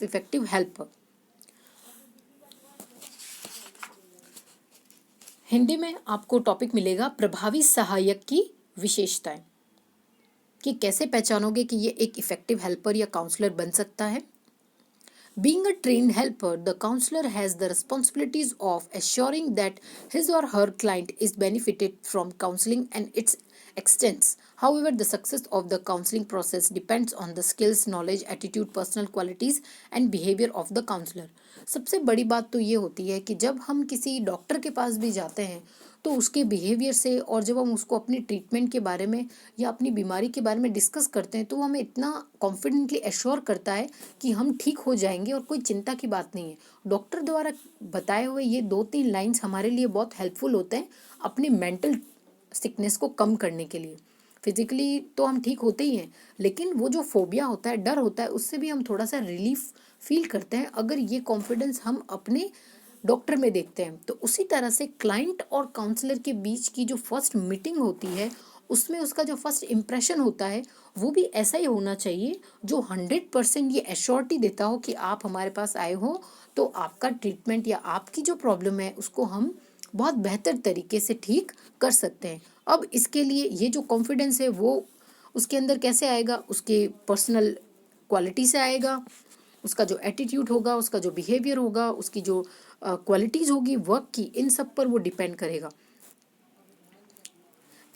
Effective helper. Hindi में आपको topic मिलेगा प्रभावी सहायक की विशेषताएं, कि कैसे पहचानोगे कि ये एक इफेक्टिव हेल्पर या काउंसलर बन सकता है। Being a trained helper, the counselor has the responsibilities of assuring that his or her client is benefited from counseling and its extents. However, the success of the counseling process depends on the skills, knowledge, attitude, personal qualities and behavior of the counselor. सबसे बड़ी बात तो ये होती है कि जब हम किसी डॉक्टर के पास भी जाते हैं तो उसके बिहेवियर से, और जब हम उसको अपनी ट्रीटमेंट के बारे में या अपनी बीमारी के बारे में डिस्कस करते हैं तो वो हमें इतना कॉन्फिडेंटली एश्योर करता है कि हम ठीक हो जाएंगे और कोई चिंता की बात नहीं है। डॉक्टर द्वारा बताए हुए ये 2-3 लाइंस हमारे लिए बहुत हेल्पफुल होते हैं अपनी मेंटल सिकनेस को कम करने के लिए। फिजिकली तो हम ठीक होते ही हैं, लेकिन वो जो फोबिया होता है, डर होता है, उससे भी हम थोड़ा सा रिलीफ फील करते हैं अगर ये कॉन्फिडेंस हम अपने डॉक्टर में देखते हैं। तो उसी तरह से क्लाइंट और काउंसलर के बीच की जो फर्स्ट मीटिंग होती है उसमें उसका जो फर्स्ट इम्प्रेशन होता है वो भी ऐसा ही होना चाहिए जो 100% ये एश्योरिटी देता हो कि आप हमारे पास आए हो तो आपका ट्रीटमेंट या आपकी जो प्रॉब्लम है उसको हम बहुत बेहतर तरीके से ठीक कर सकते हैं। अब इसके लिए ये जो कॉन्फिडेंस है वो उसके अंदर कैसे आएगा, उसके पर्सनल क्वालिटी से आएगा, उसका जो एटीट्यूड होगा, उसका जो बिहेवियर होगा, उसकी जो क्वालिटीज़ होगी वर्क की, इन सब पर वो डिपेंड करेगा।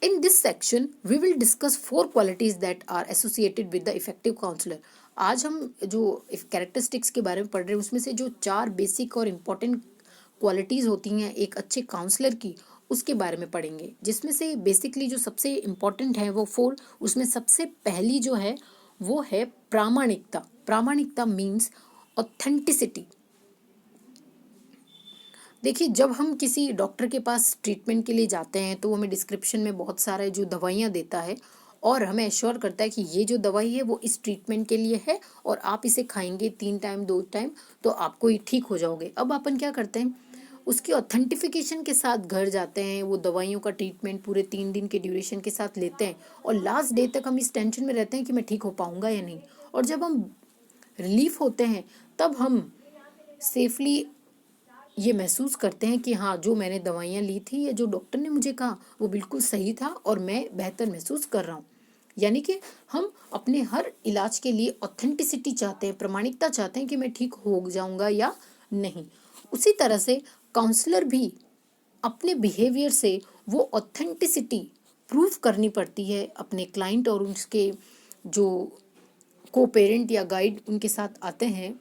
In this section, we will discuss 4 qualities that are associated with the effective counselor. आज हम जो कैरेक्टरिस्टिक्स के बारे में पढ़ रहे हैं उसमें से जो 4 बेसिक और इम्पोर्टेंट क्वालिटीज़ होती हैं एक अच्छे काउंसलर की, उसके बारे में पढ़ेंगे, जिसमें से बेसिकली जो सबसे इम्पोर्टेंट है वो 4। उसमें सबसे पहली जो है वो है प्रामाणिकता। प्रामाणिकता मीन्स ऑथेंटिसिटी। देखिए, जब हम किसी डॉक्टर के पास ट्रीटमेंट के लिए जाते हैं तो वो हमें डिस्क्रिप्शन में बहुत सारे जो दवाइयाँ देता है और हमें एश्योर करता है कि ये जो दवाई है वो इस ट्रीटमेंट के लिए है और आप इसे खाएंगे 3 टाइम 2 टाइम तो आपको ये ठीक हो जाओगे। अब अपन क्या करते हैं, उसकी ऑथेंटिफिकेशन के साथ घर जाते हैं, वो दवाइयों का ट्रीटमेंट पूरे 3 दिन के ड्यूरेशन के साथ लेते हैं और लास्ट डे तक हम इस टेंशन में रहते हैं कि मैं ठीक हो पाऊंगा या नहीं। और जब हम रिलीफ होते हैं तब हम सेफली ये महसूस करते हैं कि हाँ, जो मैंने दवाइयाँ ली थी या जो डॉक्टर ने मुझे कहा वो बिल्कुल सही था और मैं बेहतर महसूस कर रहा हूँ। यानी कि हम अपने हर इलाज के लिए ऑथेंटिसिटी चाहते हैं, प्रामाणिकता चाहते हैं कि मैं ठीक हो जाऊंगा या नहीं। उसी तरह से काउंसलर भी अपने बिहेवियर से वो ऑथेंटिसिटी प्रूव करनी पड़ती है अपने क्लाइंट और उसके जो को पेरेंट या गाइड उनके साथ आते हैं,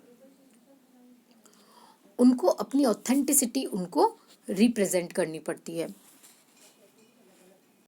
उनको अपनी ऑथेंटिसिटी उनको रिप्रेजेंट करनी पड़ती है।